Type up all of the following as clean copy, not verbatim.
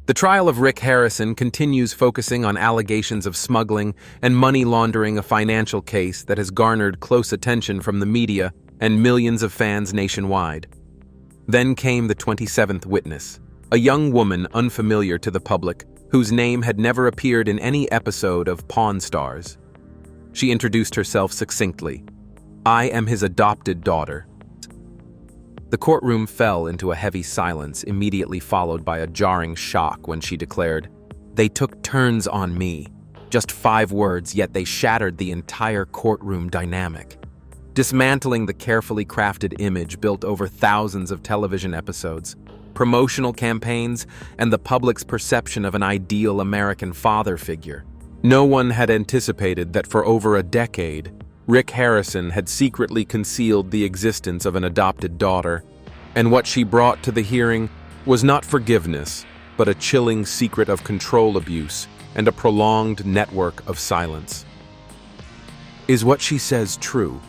The trial of Rick Harrison continues, focusing on allegations of smuggling and money laundering, a financial case that has garnered close attention from the media and millions of fans nationwide. Then came the 27th witness, a young woman unfamiliar to the public whose name had never appeared in any episode of Pawn Stars. She introduced herself succinctly. "I am his adopted daughter." The courtroom fell into a heavy silence, immediately followed by a jarring shock when she declared, "They took turns on me." Just 5 words, yet they shattered the entire courtroom dynamic. Dismantling the carefully crafted image built over thousands of television episodes, promotional campaigns, and the public's perception of an ideal American father figure. No one had anticipated that for over a decade, Rick Harrison had secretly concealed the existence of an adopted daughter, and what she brought to the hearing was not forgiveness, but a chilling secret of control abuse and a prolonged network of silence. Is what she says true?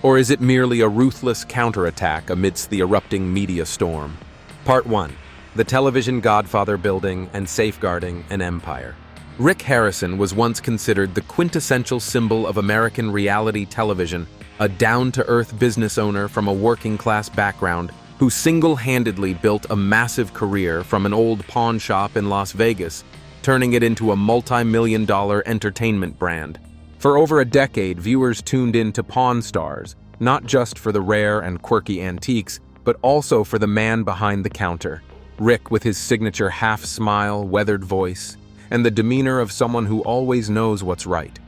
Or is it merely a ruthless counterattack amidst the erupting media storm? Part 1. The television Godfather building and safeguarding an empire. Rick Harrison was once considered the quintessential symbol of American reality television, a down-to-earth business owner from a working-class background who single-handedly built a massive career from an old pawn shop in Las Vegas, turning it into a multi-million-dollar entertainment brand. For over a decade, viewers tuned in to Pawn Stars, not just for the rare and quirky antiques, but also for the man behind the counter. Rick, with his signature half-smile, weathered voice, and the demeanor of someone who always knows what's right.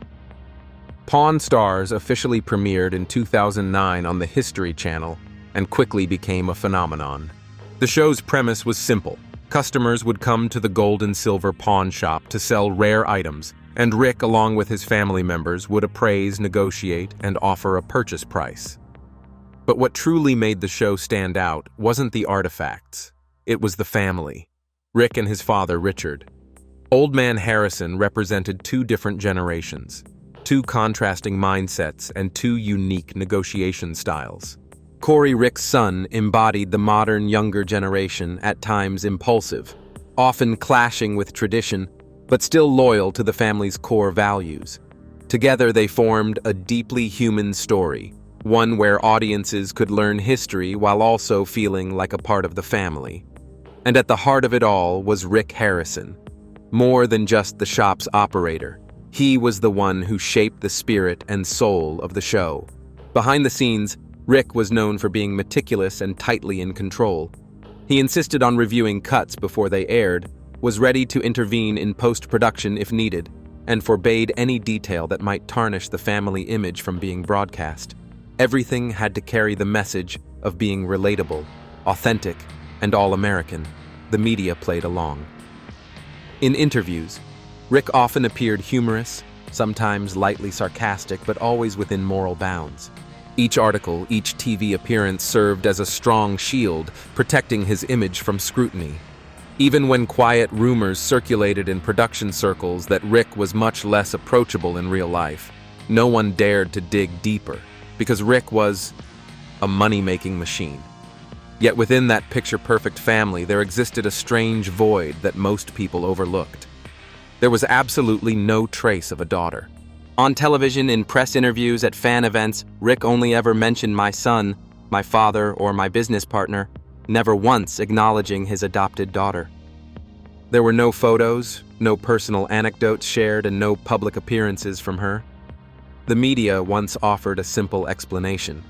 Pawn Stars officially premiered in 2009 on the History Channel and quickly became a phenomenon. The show's premise was simple. Customers would come to the gold and silver pawn shop to sell rare items, and Rick, along with his family members, would appraise, negotiate, and offer a purchase price. But what truly made the show stand out wasn't the artifacts. It was the family. Rick and his father, Richard. Old Man Harrison represented 2 different generations, 2 contrasting mindsets, and 2 unique negotiation styles. Corey, Rick's son, embodied the modern younger generation, at times impulsive, often clashing with tradition, but still loyal to the family's core values. Together they formed a deeply human story, one where audiences could learn history while also feeling like a part of the family. And at the heart of it all was Rick Harrison. More than just the shop's operator, he was the one who shaped the spirit and soul of the show. Behind the scenes, Rick was known for being meticulous and tightly in control. He insisted on reviewing cuts before they aired, was ready to intervene in post-production if needed, and forbade any detail that might tarnish the family image from being broadcast. Everything had to carry the message of being relatable, authentic, and all-American. The media played along. In interviews, Rick often appeared humorous, sometimes lightly sarcastic, but always within moral bounds. Each article, each TV appearance served as a strong shield, protecting his image from scrutiny. Even when quiet rumors circulated in production circles that Rick was much less approachable in real life, no one dared to dig deeper, because Rick was a money-making machine. Yet within that picture-perfect family, there existed a strange void that most people overlooked. There was absolutely no trace of a daughter. On television, in press interviews, at fan events, Rick only ever mentioned my son, my father, or my business partner, never once acknowledging his adopted daughter. There were no photos, no personal anecdotes shared, and no public appearances from her. The media once offered a simple explanation.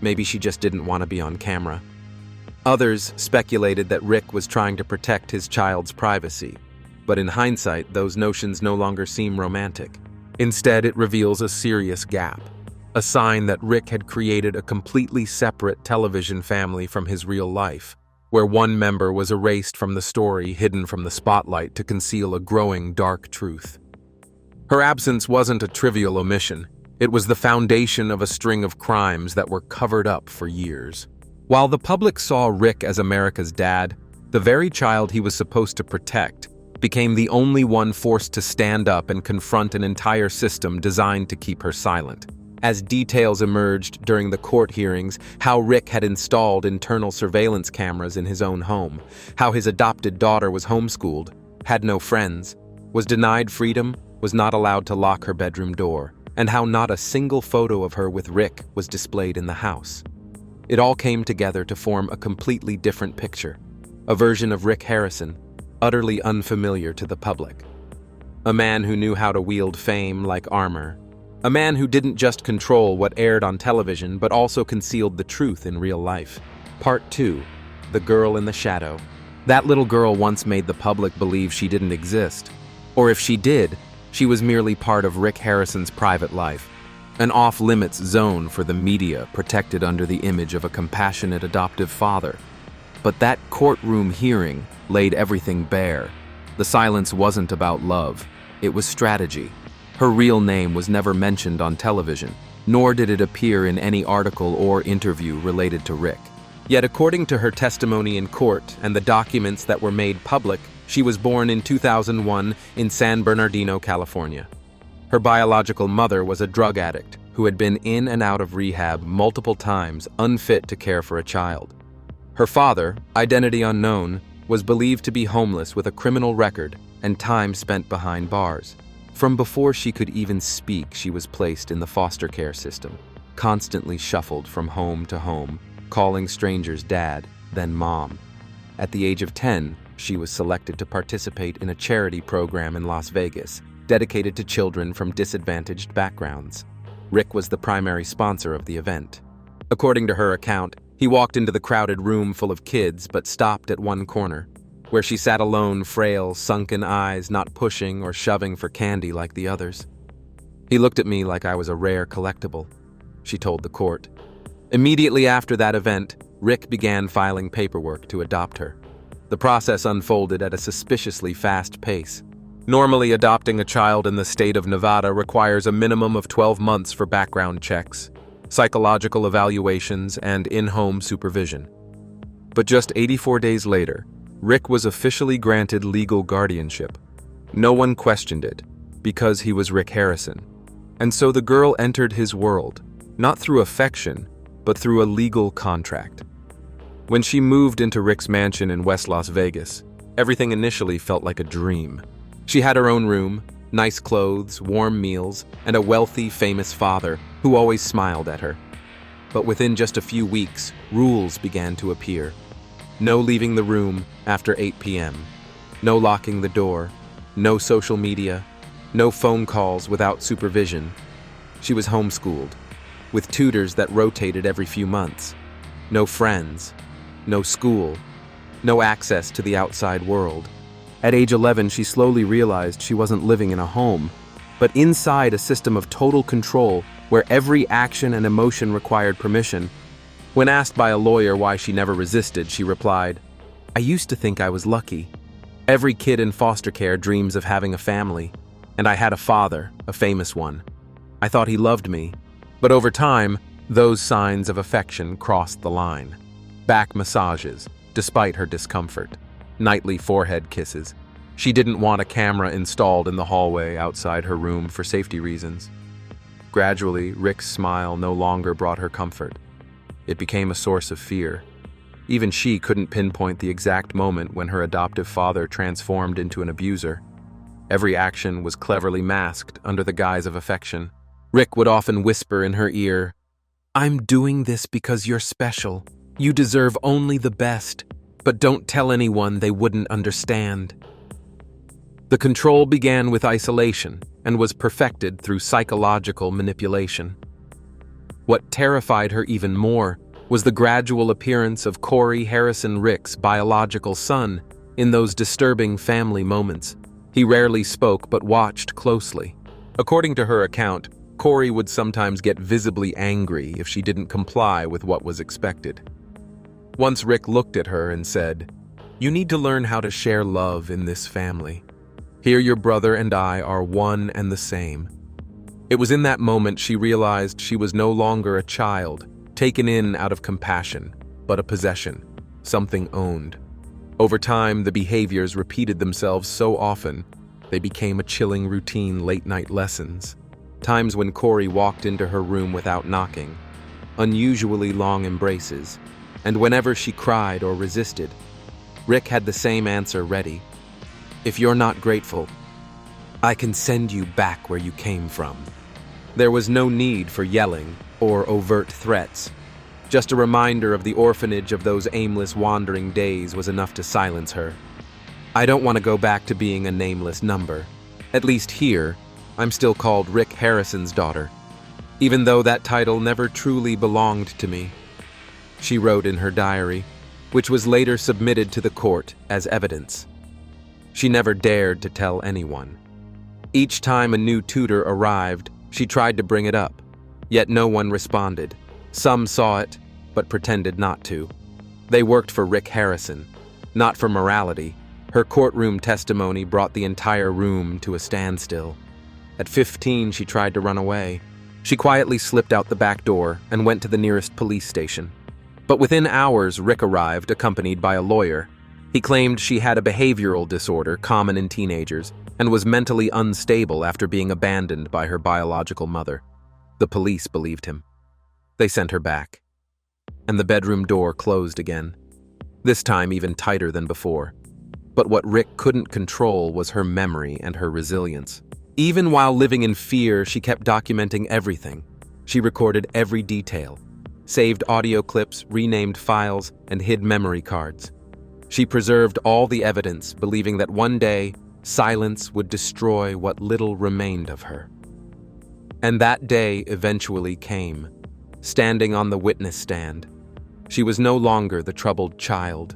Maybe she just didn't want to be on camera. Others speculated that Rick was trying to protect his child's privacy, but in hindsight, those notions no longer seem romantic. Instead, it reveals a serious gap, a sign that Rick had created a completely separate television family from his real life, where one member was erased from the story, hidden from the spotlight to conceal a growing dark truth. Her absence wasn't a trivial omission. It was the foundation of a string of crimes that were covered up for years. While the public saw Rick as America's dad, the very child he was supposed to protect became the only one forced to stand up and confront an entire system designed to keep her silent. As details emerged during the court hearings, how Rick had installed internal surveillance cameras in his own home, how his adopted daughter was homeschooled, had no friends, was denied freedom, was not allowed to lock her bedroom door, and how not a single photo of her with Rick was displayed in the house. It all came together to form a completely different picture, a version of Rick Harrison, utterly unfamiliar to the public. A man who knew how to wield fame like armor. A man who didn't just control what aired on television, but also concealed the truth in real life. Part 2. The Girl in the Shadow. That little girl once made the public believe she didn't exist. Or if she did, she was merely part of Rick Harrison's private life. An off-limits zone for the media, protected under the image of a compassionate adoptive father. But that courtroom hearing laid everything bare. The silence wasn't about love, it was strategy. Her real name was never mentioned on television, nor did it appear in any article or interview related to Rick. Yet according to her testimony in court and the documents that were made public, she was born in 2001 in San Bernardino, California. Her biological mother was a drug addict who had been in and out of rehab multiple times, unfit to care for a child. Her father, identity unknown, was believed to be homeless with a criminal record and time spent behind bars. From before she could even speak, she was placed in the foster care system, constantly shuffled from home to home, calling strangers dad, then mom. At the age of 10, she was selected to participate in a charity program in Las Vegas, dedicated to children from disadvantaged backgrounds. Rick was the primary sponsor of the event. According to her account, he walked into the crowded room full of kids but stopped at one corner, where she sat alone, frail, sunken eyes, not pushing or shoving for candy like the others. He looked at me like I was a rare collectible, she told the court. Immediately after that event, Rick began filing paperwork to adopt her. The process unfolded at a suspiciously fast pace. Normally, adopting a child in the state of Nevada requires a minimum of 12 months for background checks, psychological evaluations, and in-home supervision. But just 84 days later, Rick was officially granted legal guardianship. No one questioned it, because he was Rick Harrison. And so the girl entered his world, not through affection, but through a legal contract. When she moved into Rick's mansion in West Las Vegas, everything initially felt like a dream. She had her own room, nice clothes, warm meals, and a wealthy, famous father who always smiled at her. But within just a few weeks, rules began to appear. No leaving the room after 8 p.m., no locking the door, no social media, no phone calls without supervision. She was homeschooled, with tutors that rotated every few months. No friends, no school, no access to the outside world. At age 11, she slowly realized she wasn't living in a home, but inside a system of total control where every action and emotion required permission. When asked by a lawyer why she never resisted, she replied, "I used to think I was lucky. Every kid in foster care dreams of having a family, and I had a father, a famous one. I thought he loved me, but over time, those signs of affection crossed the line. Back massages, despite her discomfort. Nightly forehead kisses. She didn't want a camera installed in the hallway outside her room for safety reasons. Gradually, Rick's smile no longer brought her comfort. It became a source of fear. Even she couldn't pinpoint the exact moment when her adoptive father transformed into an abuser. Every action was cleverly masked under the guise of affection. Rick would often whisper in her ear, "I'm doing this because you're special. You deserve only the best, but don't tell anyone, they wouldn't understand." The control began with isolation and was perfected through psychological manipulation. What terrified her even more was the gradual appearance of Corey Harrison Rick's biological son in those disturbing family moments. He rarely spoke but watched closely. According to her account, Corey would sometimes get visibly angry if she didn't comply with what was expected. Once Rick looked at her and said, "You need to learn how to share love in this family. Here your brother and I are one and the same." It was in that moment she realized she was no longer a child, taken in out of compassion, but a possession, something owned. Over time, the behaviors repeated themselves so often, they became a chilling routine late-night lessons. times when Corey walked into her room without knocking, unusually long embraces, and whenever she cried or resisted, Rick had the same answer ready. "If you're not grateful, I can send you back where you came from." There was no need for yelling or overt threats. Just a reminder of the orphanage of those aimless wandering days was enough to silence her. "I don't want to go back to being a nameless number. At least here, I'm still called Rick Harrison's daughter, even though that title never truly belonged to me," she wrote in her diary, which was later submitted to the court as evidence. She never dared to tell anyone. Each time a new tutor arrived, she tried to bring it up, yet no one responded. Some saw it, but pretended not to. They worked for Rick Harrison, not for morality. Her courtroom testimony brought the entire room to a standstill. At 15, she tried to run away. She quietly slipped out the back door and went to the nearest police station. But within hours, Rick arrived, accompanied by a lawyer. He claimed she had a behavioral disorder common in teenagers and was mentally unstable after being abandoned by her biological mother. The police believed him. They sent her back, and the bedroom door closed again, this time even tighter than before. But what Rick couldn't control was her memory and her resilience. Even while living in fear, she kept documenting everything. She recorded every detail, saved audio clips, renamed files, and hid memory cards. She preserved all the evidence, believing that one day, silence would destroy what little remained of her. And that day eventually came. Standing on the witness stand, she was no longer the troubled child.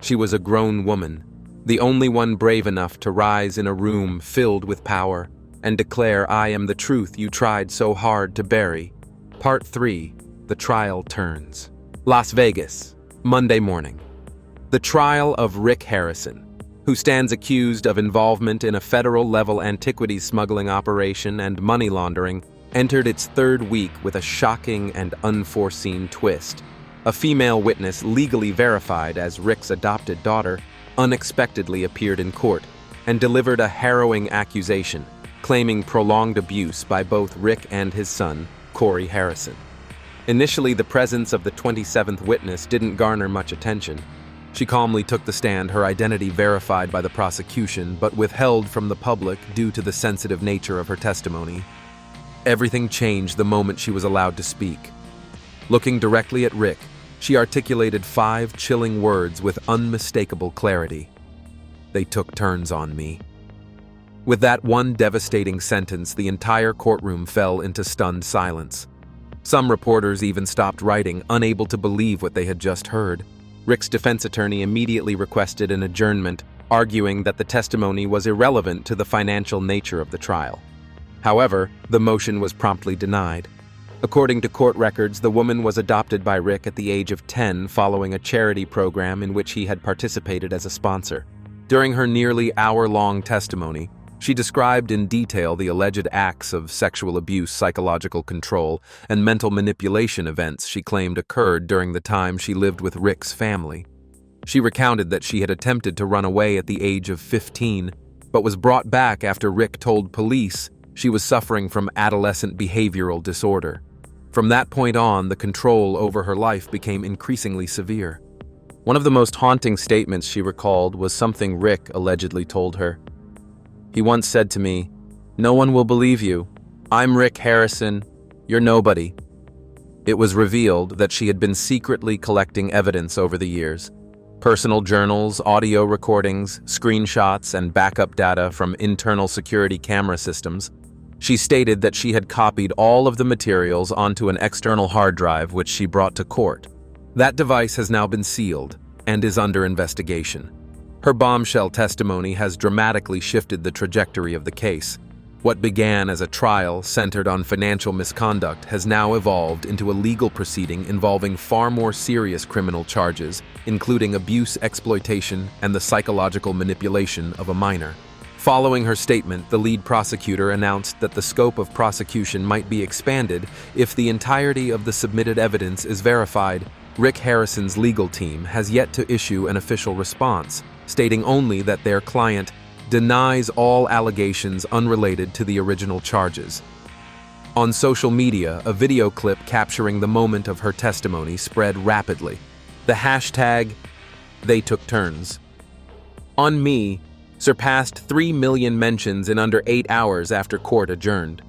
She was a grown woman, the only one brave enough to rise in a room filled with power and declare, "I am the truth you tried so hard to bury." Part 3. The Trial Turns. Las Vegas, Monday morning. The trial of Rick Harrison, who stands accused of involvement in a federal-level antiquities smuggling operation and money laundering, entered its third week with a shocking and unforeseen twist. A female witness, legally verified as Rick's adopted daughter, unexpectedly appeared in court and delivered a harrowing accusation, claiming prolonged abuse by both Rick and his son, Corey Harrison. Initially, the presence of the 27th witness didn't garner much attention. She calmly took the stand, her identity verified by the prosecution, but withheld from the public due to the sensitive nature of her testimony. Everything changed the moment she was allowed to speak. Looking directly at Rick, she articulated 5 chilling words with unmistakable clarity. "They took turns on me." With that one devastating sentence, the entire courtroom fell into stunned silence. Some reporters even stopped writing, unable to believe what they had just heard. Rick's defense attorney immediately requested an adjournment, arguing that the testimony was irrelevant to the financial nature of the trial. However, the motion was promptly denied. According to court records, the woman was adopted by Rick at the age of 10 following a charity program in which he had participated as a sponsor. During her nearly hour-long testimony, she described in detail the alleged acts of sexual abuse, psychological control, and mental manipulation events she claimed occurred during the time she lived with Rick's family. She recounted that she had attempted to run away at the age of 15, but was brought back after Rick told police she was suffering from adolescent behavioral disorder. From that point on, the control over her life became increasingly severe. One of the most haunting statements she recalled was something Rick allegedly told her. He once said to me, "No one will believe you. I'm Rick Harrison. You're nobody." It was revealed that she had been secretly collecting evidence over the years. Personal journals, audio recordings, screenshots, and backup data from internal security camera systems. She stated that she had copied all of the materials onto an external hard drive which she brought to court. That device has now been sealed and is under investigation. Her bombshell testimony has dramatically shifted the trajectory of the case. What began as a trial centered on financial misconduct has now evolved into a legal proceeding involving far more serious criminal charges, including abuse, exploitation, and the psychological manipulation of a minor. Following her statement, the lead prosecutor announced that the scope of prosecution might be expanded if the entirety of the submitted evidence is verified. Rick Harrison's legal team has yet to issue an official response, stating only that their client denies all allegations unrelated to the original charges. On social media, a video clip capturing the moment of her testimony spread rapidly. The hashtag, "They took turns," on me surpassed 3 million mentions in under 8 hours after court adjourned.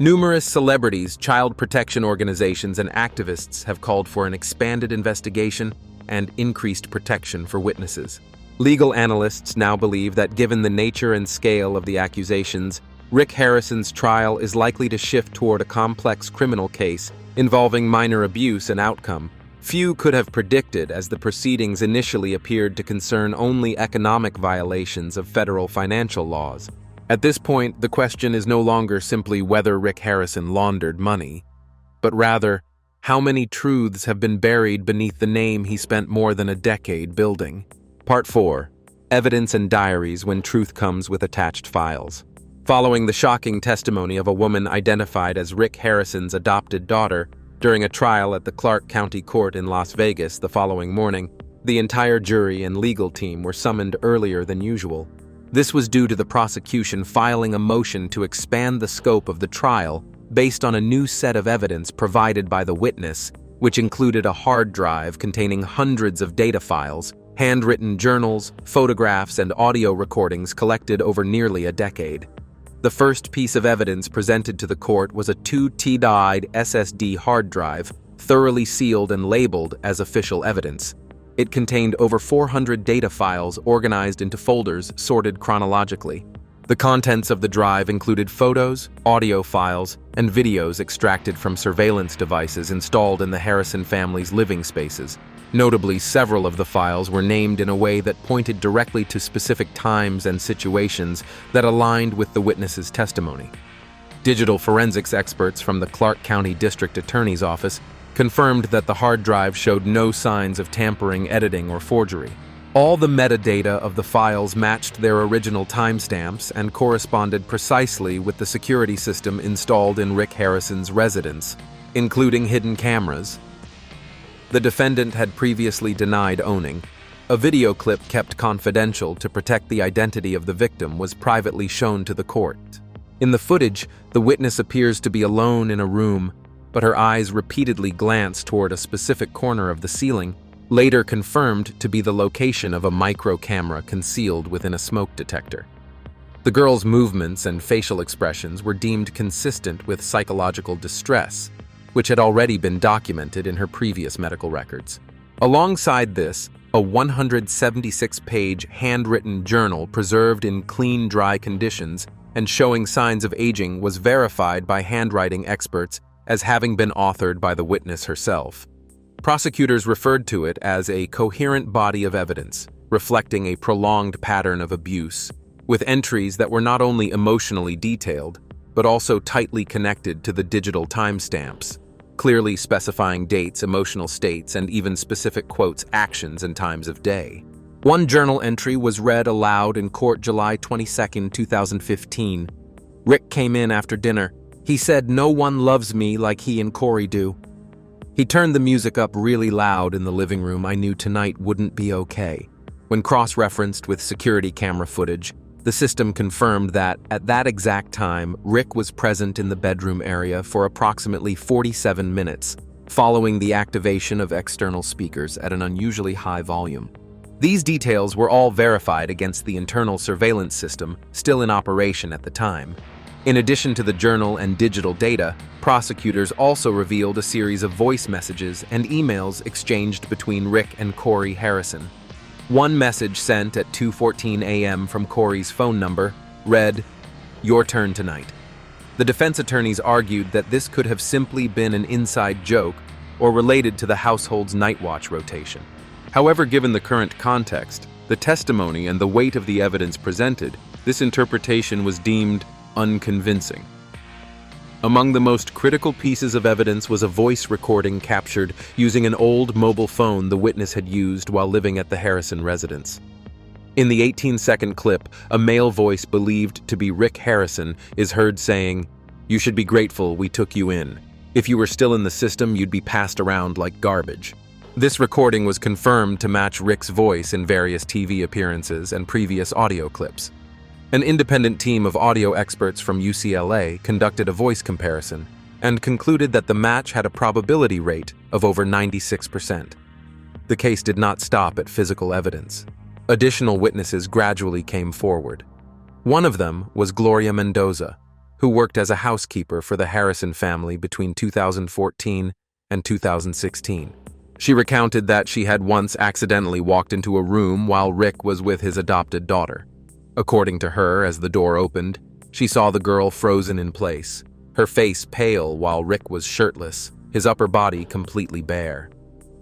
Numerous celebrities, child protection organizations, and activists have called for an expanded investigation and increased protection for witnesses. Legal analysts now believe that given the nature and scale of the accusations, Rick Harrison's trial is likely to shift toward a complex criminal case involving minor abuse and outcome. Few could have predicted, as the proceedings initially appeared to concern only economic violations of federal financial laws. At this point, the question is no longer simply whether Rick Harrison laundered money, but rather, how many truths have been buried beneath the name he spent more than a decade building? Part 4. Evidence and Diaries when truth comes with attached files. Following the shocking testimony of a woman identified as Rick Harrison's adopted daughter during a trial at the Clark County Court in Las Vegas the following morning, the entire jury and legal team were summoned earlier than usual. This was due to the prosecution filing a motion to expand the scope of the trial based on a new set of evidence provided by the witness, which included a hard drive containing hundreds of data files, handwritten journals, photographs, and audio recordings collected over nearly a decade. The first piece of evidence presented to the court was a 2 TB SSD hard drive, thoroughly sealed and labeled as official evidence. It contained over 400 data files organized into folders sorted chronologically. The contents of the drive included photos, audio files, and videos extracted from surveillance devices installed in the Harrison family's living spaces. Notably, several of the files were named in a way that pointed directly to specific times and situations that aligned with the witness's testimony. Digital forensics experts from the Clark County District Attorney's Office confirmed that the hard drive showed no signs of tampering, editing, or forgery. All the metadata of the files matched their original timestamps and corresponded precisely with the security system installed in Rick Harrison's residence, including hidden cameras. The defendant had previously denied owning. A video clip kept confidential to protect the identity of the victim was privately shown to the court. In the footage, the witness appears to be alone in a room, but her eyes repeatedly glance toward a specific corner of the ceiling, later confirmed to be the location of a micro camera concealed within a smoke detector. The girl's movements and facial expressions were deemed consistent with psychological distress, which had already been documented in her previous medical records. Alongside this, a 176-page handwritten journal preserved in clean, dry conditions and showing signs of aging was verified by handwriting experts as having been authored by the witness herself. Prosecutors referred to it as a coherent body of evidence, reflecting a prolonged pattern of abuse, with entries that were not only emotionally detailed, but also tightly connected to the digital timestamps, clearly specifying dates, emotional states, and even specific quotes, actions, and times of day. One journal entry was read aloud in court July 22, 2015. Rick came in after dinner. He said, "No one loves me like he and Corey do." He turned the music up really loud in the living room. I knew tonight wouldn't be okay. When cross-referenced with security camera footage, the system confirmed that, at that exact time, Rick was present in the bedroom area for approximately 47 minutes, following the activation of external speakers at an unusually high volume. These details were all verified against the internal surveillance system still in operation at the time. In addition to the journal and digital data, prosecutors also revealed a series of voice messages and emails exchanged between Rick and Corey Harrison. One message sent at 2:14 a.m. from Corey's phone number read, "Your turn tonight." The defense attorneys argued that this could have simply been an inside joke or related to the household's night watch rotation. However, given the current context, the testimony, and the weight of the evidence presented, this interpretation was deemed unconvincing. Among the most critical pieces of evidence was a voice recording captured using an old mobile phone the witness had used while living at the Harrison residence. In the 18-second clip, a male voice believed to be Rick Harrison is heard saying, "You should be grateful we took you in. If you were still in the system, you'd be passed around like garbage." This recording was confirmed to match Rick's voice in various TV appearances and previous audio clips. An independent team of audio experts from UCLA conducted a voice comparison and concluded that the match had a probability rate of over 96%. The case did not stop at physical evidence. Additional witnesses gradually came forward. One of them was Gloria Mendoza, who worked as a housekeeper for the Harrison family between 2014 and 2016. She recounted that she had once accidentally walked into a room while Rick was with his adopted daughter. According to her, as the door opened, she saw the girl frozen in place, her face pale while Rick was shirtless, his upper body completely bare.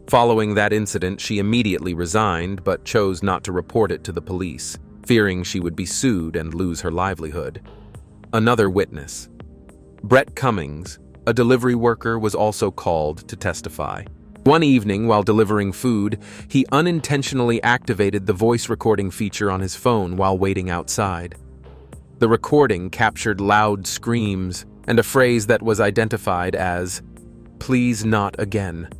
Following that incident, she immediately resigned but chose not to report it to the police, fearing she would be sued and lose her livelihood. Another witness. Brett Cummings, a delivery worker, was also called to testify. One evening, while delivering food, he unintentionally activated the voice recording feature on his phone while waiting outside. The recording captured loud screams and a phrase that was identified as, "Please not again."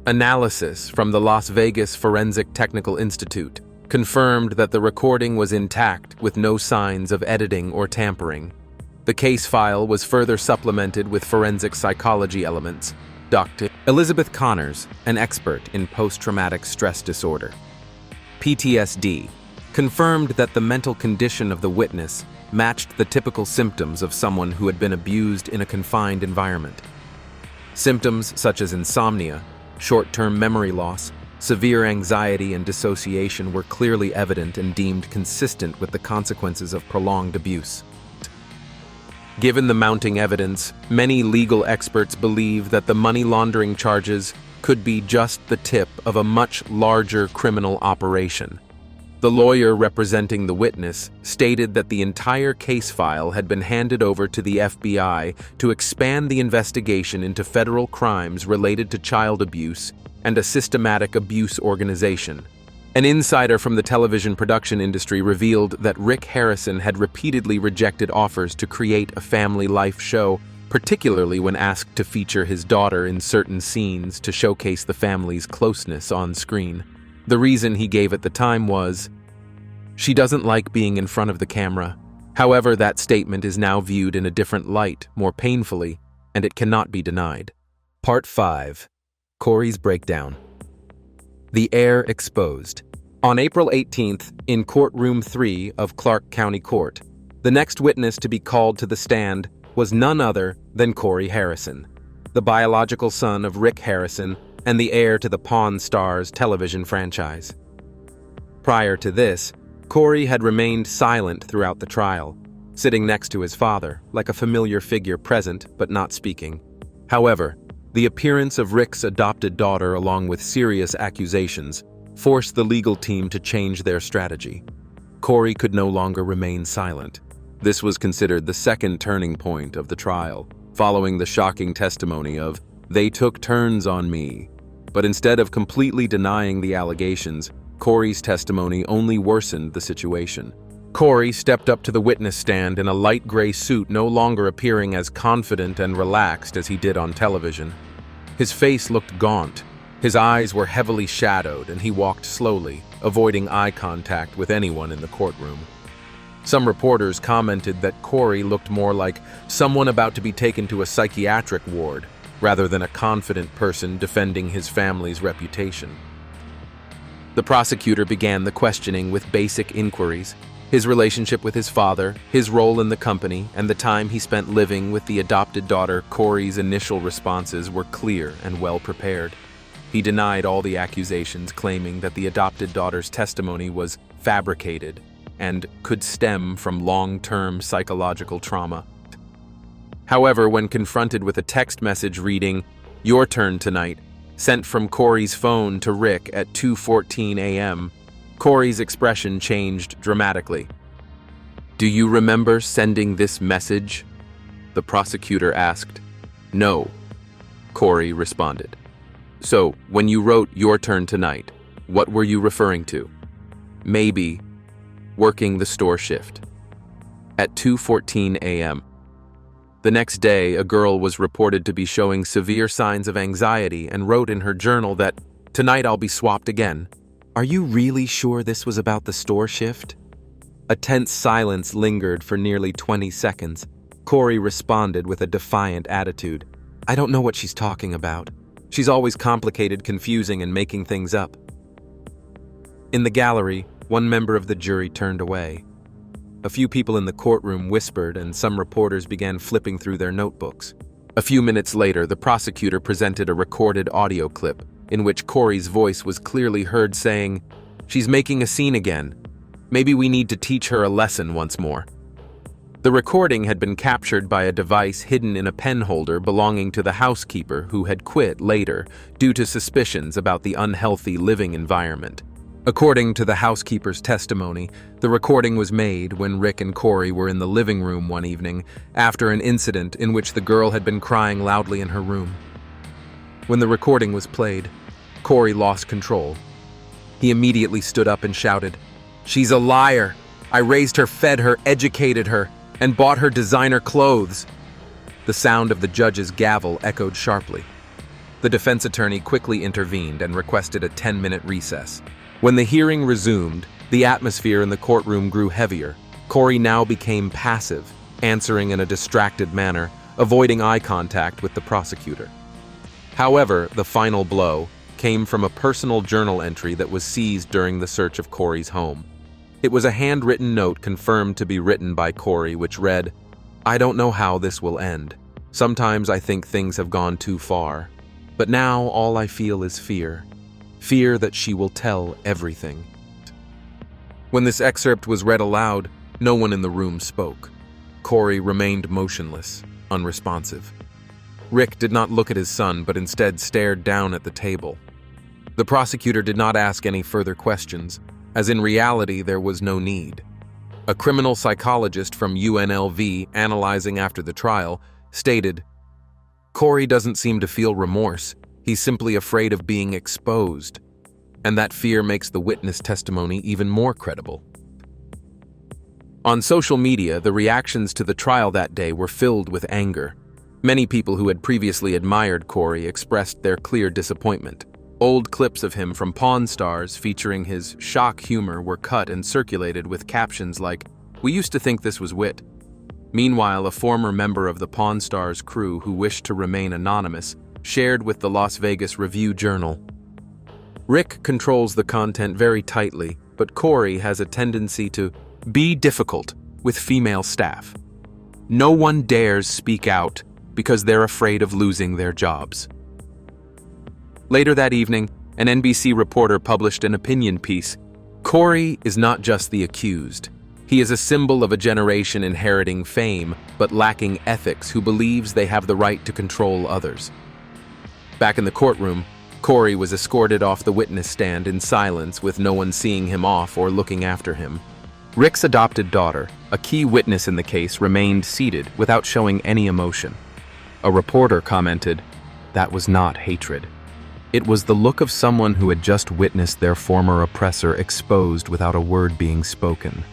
Analysis from the Las Vegas Forensic Technical Institute confirmed that the recording was intact with no signs of editing or tampering. The case file was further supplemented with forensic psychology elements. Dr. Elizabeth Connors, an expert in post-traumatic stress disorder, PTSD, confirmed that the mental condition of the witness matched the typical symptoms of someone who had been abused in a confined environment. Symptoms such as insomnia, short-term memory loss, severe anxiety, and dissociation were clearly evident and deemed consistent with the consequences of prolonged abuse. Given the mounting evidence, many legal experts believe that the money laundering charges could be just the tip of a much larger criminal operation. The lawyer representing the witness stated that the entire case file had been handed over to the FBI to expand the investigation into federal crimes related to child abuse and a systematic abuse organization. An insider from the television production industry revealed that Rick Harrison had repeatedly rejected offers to create a family life show, particularly when asked to feature his daughter in certain scenes to showcase the family's closeness on screen. The reason he gave at the time was, "She doesn't like being in front of the camera." However, that statement is now viewed in a different light, more painfully, and it cannot be denied. Part 5. Corys Breakdown. The Heir Exposed. On April 18th, in Courtroom 3 of Clark County Court, the next witness to be called to the stand was none other than Corey Harrison, the biological son of Rick Harrison and the heir to the Pawn Stars television franchise. Prior to this, Corey had remained silent throughout the trial, sitting next to his father, like a familiar figure present but not speaking. However, the appearance of Rick's adopted daughter, along with serious accusations, forced the legal team to change their strategy. Corey could no longer remain silent. This was considered the second turning point of the trial, following the shocking testimony of, "They took turns on me." But instead of completely denying the allegations, Corey's testimony only worsened the situation. Corey stepped up to the witness stand in a light gray suit, no longer appearing as confident and relaxed as he did on television. His face looked gaunt, his eyes were heavily shadowed, and he walked slowly, avoiding eye contact with anyone in the courtroom. Some reporters commented that Corey looked more like someone about to be taken to a psychiatric ward, rather than a confident person defending his family's reputation. The prosecutor began the questioning with basic inquiries. His relationship with his father, his role in the company, and the time he spent living with the adopted daughter. Corey's initial responses were clear and well prepared. He denied all the accusations, claiming that the adopted daughter's testimony was fabricated and could stem from long-term psychological trauma. However, when confronted with a text message reading, "Your turn tonight," sent from Corey's phone to Rick at 2:14 a.m., Corey's expression changed dramatically. "Do you remember sending this message?" the prosecutor asked. "No," Corey responded. "So, when you wrote 'Your turn tonight,' what were you referring to?" "Maybe working the store shift." At 2:14 a.m. The next day, a girl was reported to be showing severe signs of anxiety and wrote in her journal that, "Tonight I'll be swapped again." "Are you really sure this was about the store shift?" A tense silence lingered for nearly 20 seconds. Corey responded with a defiant attitude. "I don't know what she's talking about. She's always complicated, confusing, and making things up." In the gallery, one member of the jury turned away. A few people in the courtroom whispered, and some reporters began flipping through their notebooks. A few minutes later, the prosecutor presented a recorded audio clip in which Corey's voice was clearly heard saying, "She's making a scene again. Maybe we need to teach her a lesson once more." The recording had been captured by a device hidden in a pen holder belonging to the housekeeper who had quit later due to suspicions about the unhealthy living environment. According to the housekeeper's testimony, the recording was made when Rick and Corey were in the living room one evening after an incident in which the girl had been crying loudly in her room. When the recording was played, Corey lost control. He immediately stood up and shouted, "She's a liar! I raised her, fed her, educated her, and bought her designer clothes." The sound of the judge's gavel echoed sharply. The defense attorney quickly intervened and requested a 10-minute recess. When the hearing resumed, the atmosphere in the courtroom grew heavier. Corey now became passive, answering in a distracted manner, avoiding eye contact with the prosecutor. However, the final blow came from a personal journal entry that was seized during the search of Corey's home. It was a handwritten note confirmed to be written by Corey, which read, "I don't know how this will end. Sometimes I think things have gone too far. But now all I feel is fear. Fear that she will tell everything." When this excerpt was read aloud, no one in the room spoke. Corey remained motionless, unresponsive. Rick did not look at his son, but instead stared down at the table. The prosecutor did not ask any further questions, as in reality there was no need. A criminal psychologist from UNLV, analyzing after the trial, stated, "Corey doesn't seem to feel remorse. He's simply afraid of being exposed, and that fear makes the witness testimony even more credible." On social media, the reactions to the trial that day were filled with anger. Many people who had previously admired Corey expressed their clear disappointment. Old clips of him from Pawn Stars featuring his shock humor were cut and circulated with captions like, "We used to think this was wit." Meanwhile, a former member of the Pawn Stars crew who wished to remain anonymous shared with the Las Vegas Review-Journal. Rick controls the content very tightly, but Corey has a tendency to be difficult with female staff. No one dares speak out because they're afraid of losing their jobs. Later that evening, an NBC reporter published an opinion piece. Corey is not just the accused. He is a symbol of a generation inheriting fame but lacking ethics who believes they have the right to control others. Back in the courtroom, Corey was escorted off the witness stand in silence with no one seeing him off or looking after him. Rick's adopted daughter, a key witness in the case, remained seated without showing any emotion. A reporter commented, "That was not hatred. It was the look of someone who had just witnessed their former oppressor exposed without a word being spoken."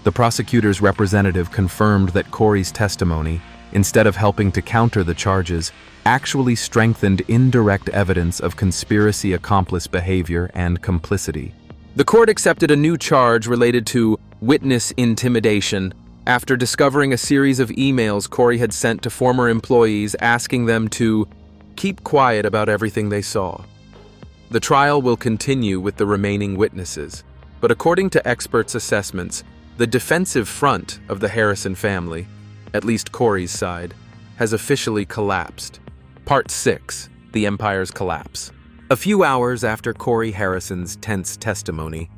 The prosecutor's representative confirmed that Corey's testimony, instead of helping to counter the charges, actually strengthened indirect evidence of conspiracy accomplice behavior and complicity. The court accepted a new charge related to witness intimidation after discovering a series of emails Corey had sent to former employees asking them to keep quiet about everything they saw. The trial will continue with the remaining witnesses, but according to experts' assessments, the defensive front of the Harrison family, at least Corey's side, has officially collapsed. Part 6: The Empire's Collapse. A few hours after Corey Harrison's tense testimony,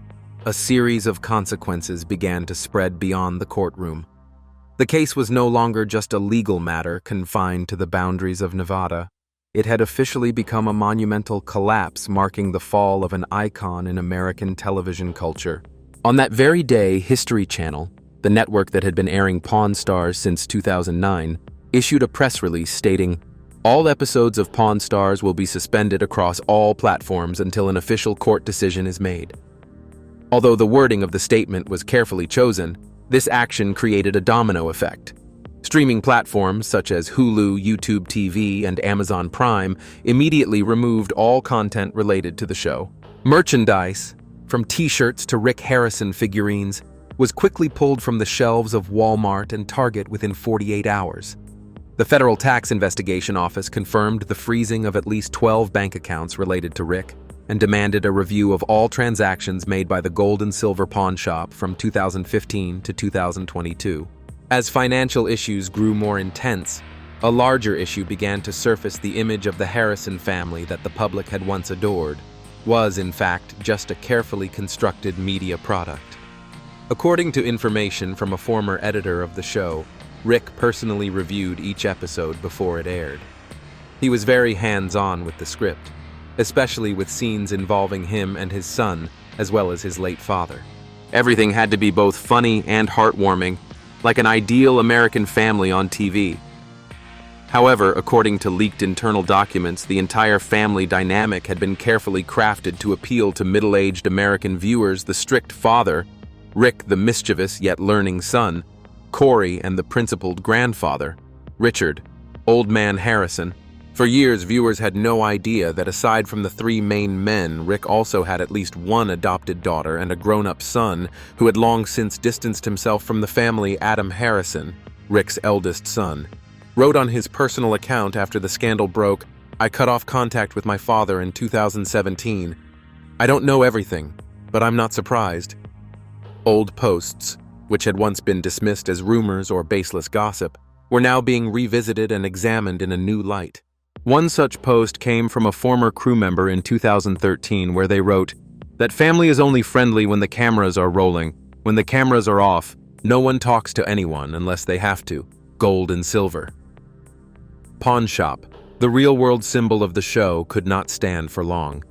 a series of consequences began to spread beyond the courtroom. The case was no longer just a legal matter confined to the boundaries of Nevada. It had officially become a monumental collapse marking the fall of an icon in American television culture. On that very day, History Channel, the network that had been airing Pawn Stars since 2009, issued a press release stating, "All episodes of Pawn Stars will be suspended across all platforms until an official court decision is made." Although the wording of the statement was carefully chosen, this action created a domino effect. Streaming platforms such as Hulu, YouTube TV, and Amazon Prime immediately removed all content related to the show. Merchandise, from t-shirts to Rick Harrison figurines, was quickly pulled from the shelves of Walmart and Target within 48 hours. The Federal Tax Investigation Office confirmed the freezing of at least 12 bank accounts related to Rick and demanded a review of all transactions made by the gold and silver pawn shop from 2015 to 2022. As financial issues grew more intense, a larger issue began to surface. The image of the Harrison family that the public had once adored was, in fact, just a carefully constructed media product. According to information from a former editor of the show, Rick personally reviewed each episode before it aired. He was very hands-on with the script, especially with scenes involving him and his son, as well as his late father. Everything had to be both funny and heartwarming, like an ideal American family on TV. However, according to leaked internal documents, the entire family dynamic had been carefully crafted to appeal to middle-aged American viewers: the strict father, Rick the mischievous yet learning son, Corey and the principled grandfather, Richard, Old Man Harrison. For years, viewers had no idea that aside from the three main men, Rick also had at least one adopted daughter and a grown-up son who had long since distanced himself from the family. Adam Harrison, Rick's eldest son, wrote on his personal account after the scandal broke, "I cut off contact with my father in 2017. I don't know everything, but I'm not surprised." Old posts, which had once been dismissed as rumors or baseless gossip, were now being revisited and examined in a new light. One such post came from a former crew member in 2013 where they wrote, "That family is only friendly when the cameras are rolling. When the cameras are off, no one talks to anyone unless they have to. Gold and silver." Pawn shop, the real-world symbol of the show, could not stand for long.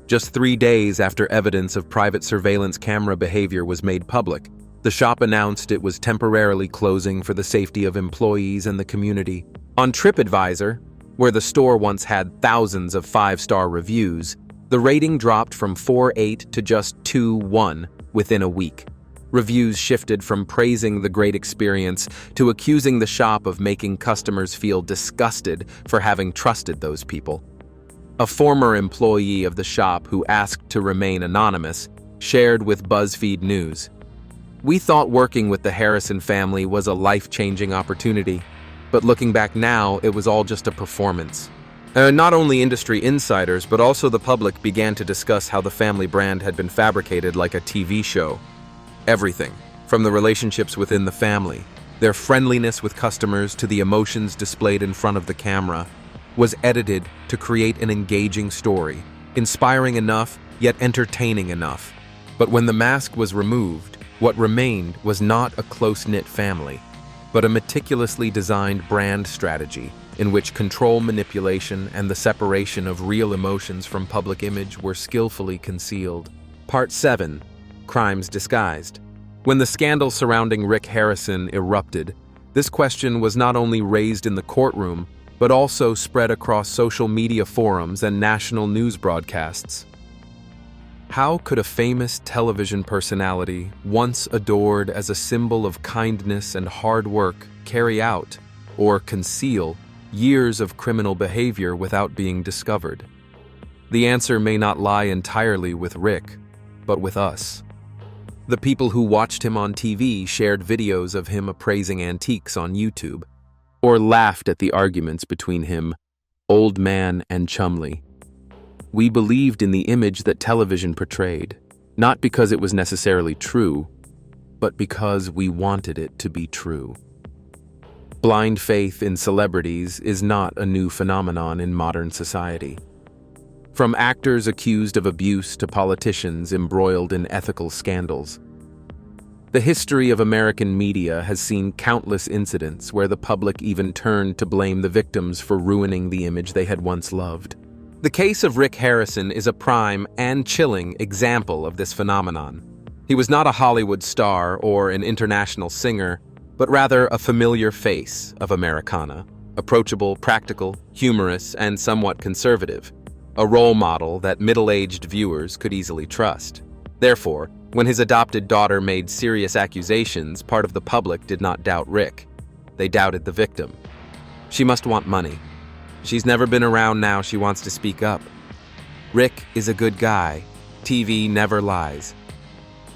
Just 3 days after evidence of private surveillance camera behavior was made public, the shop announced it was temporarily closing for the safety of employees and the community. On TripAdvisor, where the store once had thousands of 5-star reviews, the rating dropped from 4.8 to just 2.1 within a week. Reviews shifted from praising the great experience to accusing the shop of making customers feel disgusted for having trusted those people. A former employee of the shop who asked to remain anonymous shared with BuzzFeed News, "We thought working with the Harrison family was a life-changing opportunity, but looking back now, it was all just a performance." Not only industry insiders, but also the public began to discuss how the family brand had been fabricated like a TV show. Everything, from the relationships within the family, their friendliness with customers, to the emotions displayed in front of the camera, was edited to create an engaging story, inspiring enough, yet entertaining enough. But when the mask was removed, what remained was not a close-knit family, but a meticulously designed brand strategy in which control manipulation and the separation of real emotions from public image were skillfully concealed. Part 7. Crimes Disguised. When the scandal surrounding Rick Harrison erupted, this question was not only raised in the courtroom, but also spread across social media forums and national news broadcasts. How could a famous television personality, once adored as a symbol of kindness and hard work, carry out, or conceal, years of criminal behavior without being discovered? The answer may not lie entirely with Rick, but with us. The people who watched him on TV shared videos of him appraising antiques on YouTube, or laughed at the arguments between him, Old Man and Chumley. We believed in the image that television portrayed, not because it was necessarily true, but because we wanted it to be true. Blind faith in celebrities is not a new phenomenon in modern society. From actors accused of abuse to politicians embroiled in ethical scandals, the history of American media has seen countless incidents where the public even turned to blame the victims for ruining the image they had once loved. The case of Rick Harrison is a prime and chilling example of this phenomenon. He was not a Hollywood star or an international singer, but rather a familiar face of Americana, approachable, practical, humorous, and somewhat conservative, a role model that middle-aged viewers could easily trust. Therefore, when his adopted daughter made serious accusations, part of the public did not doubt Rick. They doubted the victim. She must want money. She's never been around, now she wants to speak up. Rick is a good guy. TV never lies.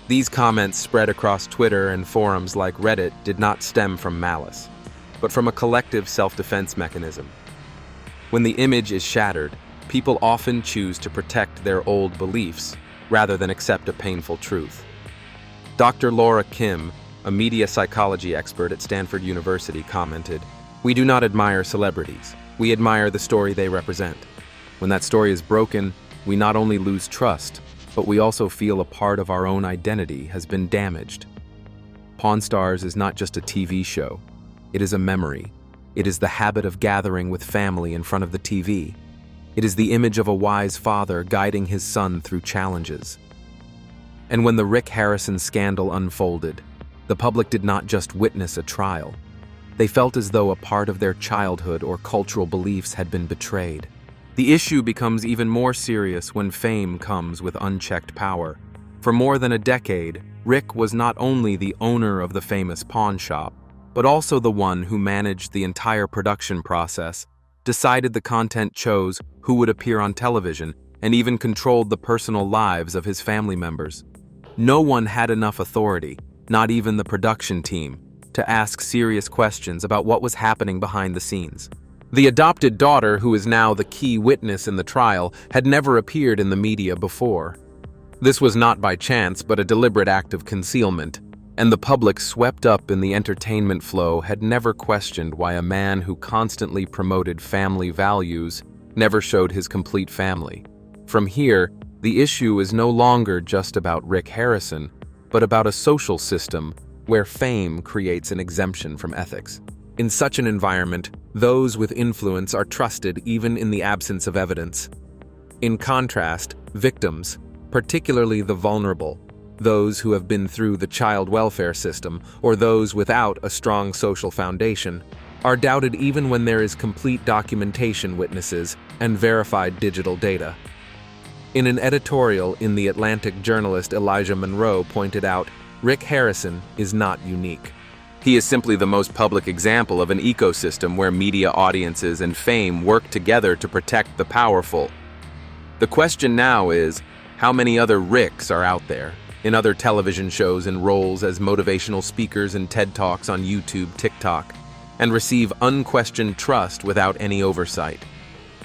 These comments spread across Twitter and forums like Reddit did not stem from malice, but from a collective self-defense mechanism. When the image is shattered, people often choose to protect their old beliefs rather than accept a painful truth. Dr. Laura Kim, a media psychology expert at Stanford University, commented, "We do not admire celebrities. We admire the story they represent. When that story is broken, we not only lose trust, but we also feel a part of our own identity has been damaged." Pawn Stars is not just a TV show. It is a memory. It is the habit of gathering with family in front of the TV. It is the image of a wise father guiding his son through challenges. And when the Rick Harrison scandal unfolded, the public did not just witness a trial. They felt as though a part of their childhood or cultural beliefs had been betrayed. The issue becomes even more serious when fame comes with unchecked power. For more than a decade, Rick was not only the owner of the famous pawn shop, but also the one who managed the entire production process, decided the content chose who would appear on television, and even controlled the personal lives of his family members. No one had enough authority, not even the production team, to ask serious questions about what was happening behind the scenes. The adopted daughter, who is now the key witness in the trial, had never appeared in the media before. This was not by chance, but a deliberate act of concealment, and the public, swept up in the entertainment flow, had never questioned why a man who constantly promoted family values never showed his complete family. From here, the issue is no longer just about Rick Harrison, but about a social system where fame creates an exemption from ethics. In such an environment, those with influence are trusted even in the absence of evidence. In contrast, victims, particularly the vulnerable, those who have been through the child welfare system, or those without a strong social foundation, are doubted even when there is complete documentation, witnesses, and verified digital data. In an editorial in The Atlantic, journalist Elijah Monroe pointed out, Rick Harrison is not unique. He is simply the most public example of an ecosystem where media audiences and fame work together to protect the powerful. The question now is, how many other Ricks are out there, in other television shows and roles as motivational speakers and TED Talks on YouTube, TikTok, and receive unquestioned trust without any oversight?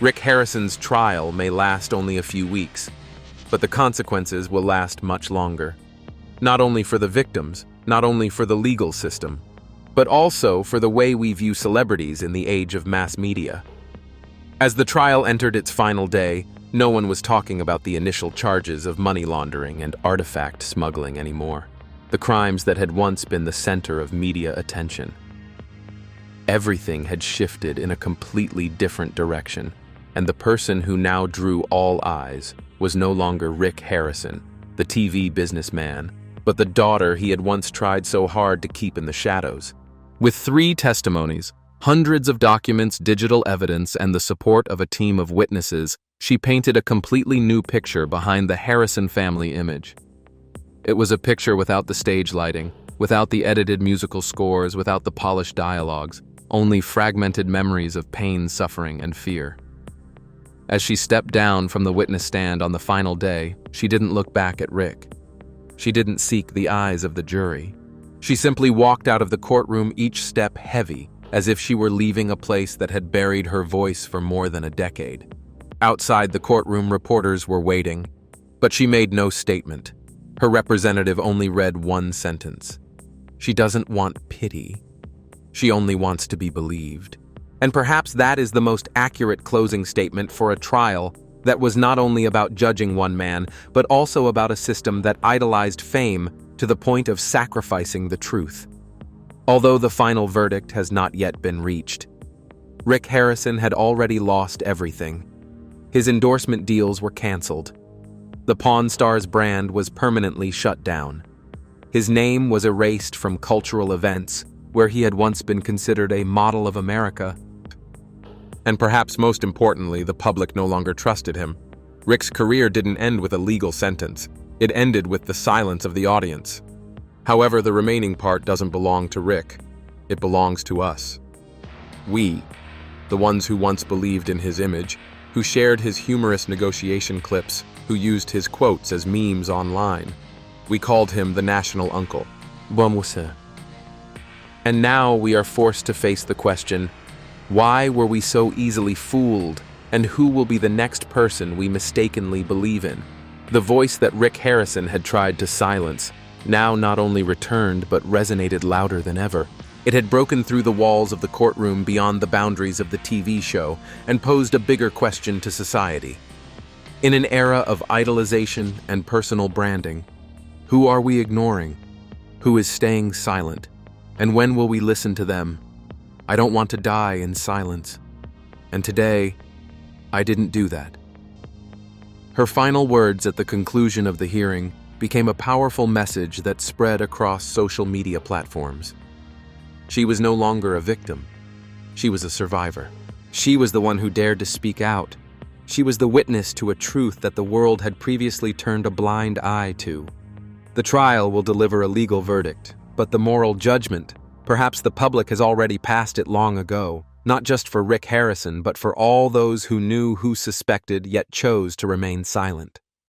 Rick Harrison's trial may last only a few weeks, but the consequences will last much longer. Not only for the victims, not only for the legal system, but also for the way we view celebrities in the age of mass media. As the trial entered its final day, no one was talking about the initial charges of money laundering and artifact smuggling anymore, the crimes that had once been the center of media attention. Everything had shifted in a completely different direction, and the person who now drew all eyes was no longer Rick Harrison, the TV businessman, but the daughter he had once tried so hard to keep in the shadows. With 3 testimonies, hundreds of documents, digital evidence, and the support of a team of witnesses, she painted a completely new picture behind the Harrison family image. It was a picture without the stage lighting, without the edited musical scores, without the polished dialogues, only fragmented memories of pain, suffering, and fear. As she stepped down from the witness stand on the final day, she didn't look back at Rick. She didn't seek the eyes of the jury. She simply walked out of the courtroom, each step heavy, as if she were leaving a place that had buried her voice for more than a decade. Outside the courtroom, reporters were waiting, but she made no statement. Her representative only read one sentence. She doesn't want pity. She only wants to be believed. And perhaps that is the most accurate closing statement for a trial that was not only about judging one man, but also about a system that idolized fame to the point of sacrificing the truth. Although the final verdict has not yet been reached, Rick Harrison had already lost everything. His endorsement deals were canceled. The Pawn Stars brand was permanently shut down. His name was erased from cultural events where he had once been considered a model of America. And perhaps most importantly, the public no longer trusted him. Rick's career didn't end with a legal sentence. It ended with the silence of the audience. However, the remaining part doesn't belong to Rick. It belongs to us. We, the ones who once believed in his image, who shared his humorous negotiation clips, who used his quotes as memes online. We called him the national uncle. Bon monsieur. And now we are forced to face the question, why were we so easily fooled, and who will be the next person we mistakenly believe in? The voice that Rick Harrison had tried to silence now not only returned but resonated louder than ever. It had broken through the walls of the courtroom beyond the boundaries of the TV show and posed a bigger question to society. In an era of idolization and personal branding, who are we ignoring? Who is staying silent? And when will we listen to them? I don't want to die in silence. And today, I didn't do that. Her final words at the conclusion of the hearing became a powerful message that spread across social media platforms. She was no longer a victim. She was a survivor. She was the one who dared to speak out. She was the witness to a truth that the world had previously turned a blind eye to. The trial will deliver a legal verdict, but the moral judgment, perhaps the public has already passed it long ago, not just for Rick Harrison, but for all those who knew, who suspected, yet chose to remain silent.